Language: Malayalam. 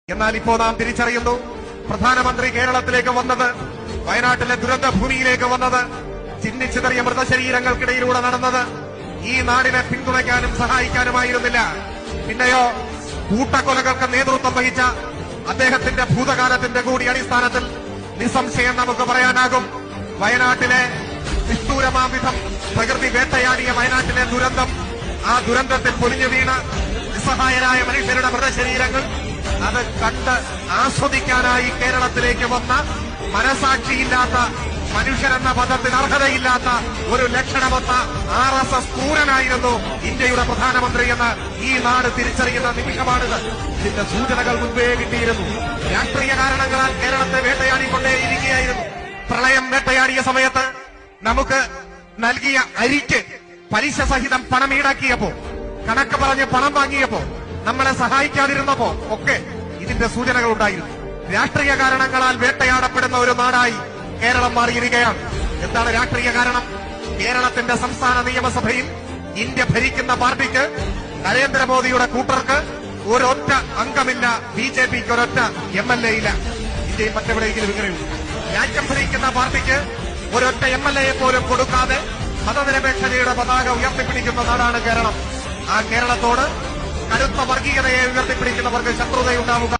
എന്നാൽ ഇപ്പോൾ നാം തിരിച്ചറിയുന്നു, പ്രധാനമന്ത്രി കേരളത്തിലേക്ക് വന്നത്, വയനാട്ടിലെ ദുരന്ത ഭൂമിയിലേക്ക് വന്നത്, ചിന്നിച്ചിതറിയ മൃതശരീരങ്ങൾക്കിടയിലൂടെ നടന്നത് ഈ നാടിനെ പിന്തുണയ്ക്കാനും സഹായിക്കാനുമായിരുന്നില്ല. പിന്നെയോ കൂട്ടക്കൊലകൾക്ക് നേതൃത്വം വഹിച്ച അദ്ദേഹത്തിന്റെ ഭൂതകാലത്തിന്റെ കൂടി അടിസ്ഥാനത്തിൽ നിസ്സംശയം നമുക്ക് പറയാനാകും, വയനാട്ടിലെ നിഷ്ഠൂരമാം വിധം പ്രകൃതി വേട്ടയാടിയ വയനാട്ടിലെ ദുരന്തം, ആ ദുരന്തത്തിൽ പൊലിഞ്ഞു വീണ നിസ്സഹായരായ മനുഷ്യരുടെ മൃതശരീരങ്ങൾ അത് കണ്ട് ആസ്വദിക്കാനായി കേരളത്തിലേക്ക് വന്ന മനസാക്ഷിയില്ലാത്ത, മനുഷ്യരെന്ന പദത്തിന് അർഹതയില്ലാത്ത ഒരു ലക്ഷണമൊത്ത RSS ക്രൂരനായിരുന്നു ഇന്ത്യയുടെ പ്രധാനമന്ത്രി എന്ന് ഈ നാട് തിരിച്ചറിയുന്ന നിമിഷമാണിത്. ഇതിന്റെ സൂചനകൾ മുൻപേ കിട്ടിയിരുന്നു. രാഷ്ട്രീയ കാരണങ്ങളാൽ കേരളത്തെ വേട്ടയാടിക്കൊണ്ടേയിരിക്കുകയായിരുന്നു. പ്രളയം വേട്ടയാടിയ സമയത്ത് നമുക്ക് നൽകിയ അരിക്ക് പലിശ സഹിതം പണം ഈടാക്കിയപ്പോ, കണക്ക് പറഞ്ഞ് പണം വാങ്ങിയപ്പോ, നമ്മളെ സഹായിക്കാതിരുന്നപ്പോ ഒക്കെ ഇതിന്റെ സൂചനകൾ ഉണ്ടായിരുന്നു. രാഷ്ട്രീയ കാരണങ്ങളാൽ വേട്ടയാടപ്പെടുന്ന ഒരു നാടായി കേരളം മാറിയിരിക്കുകയാണ്. എന്താണ് രാഷ്ട്രീയ കാരണം? കേരളത്തിന്റെ സംസ്ഥാന നിയമസഭയിൽ ഇന്ത്യ ഭരിക്കുന്ന പാർട്ടിക്ക്, നരേന്ദ്രമോദിയുടെ കൂട്ടർക്ക് ഒരൊറ്റ അംഗമില്ല, BJPക്ക് ഒരൊറ്റ MLA ഇല്ല. ഇന്ത്യയിൽ മറ്റെവിടെയെങ്കിലും ഇങ്ങനെയുണ്ട്? രാജ്യം ഭരിക്കുന്ന പാർട്ടിക്ക് ഒരൊറ്റ MLA പോലും കൊടുക്കാതെ മതനിരപേക്ഷതയുടെ പതാക ഉയർത്തിപ്പിടിക്കുന്ന നാടാണ് കേരളം. ആ കേരളത്തോട് കടുത്ത വർഗീയതയെ ഉയർത്തിപ്പിടിക്കുന്നവർക്ക് ശത്രുതയുണ്ടാവുക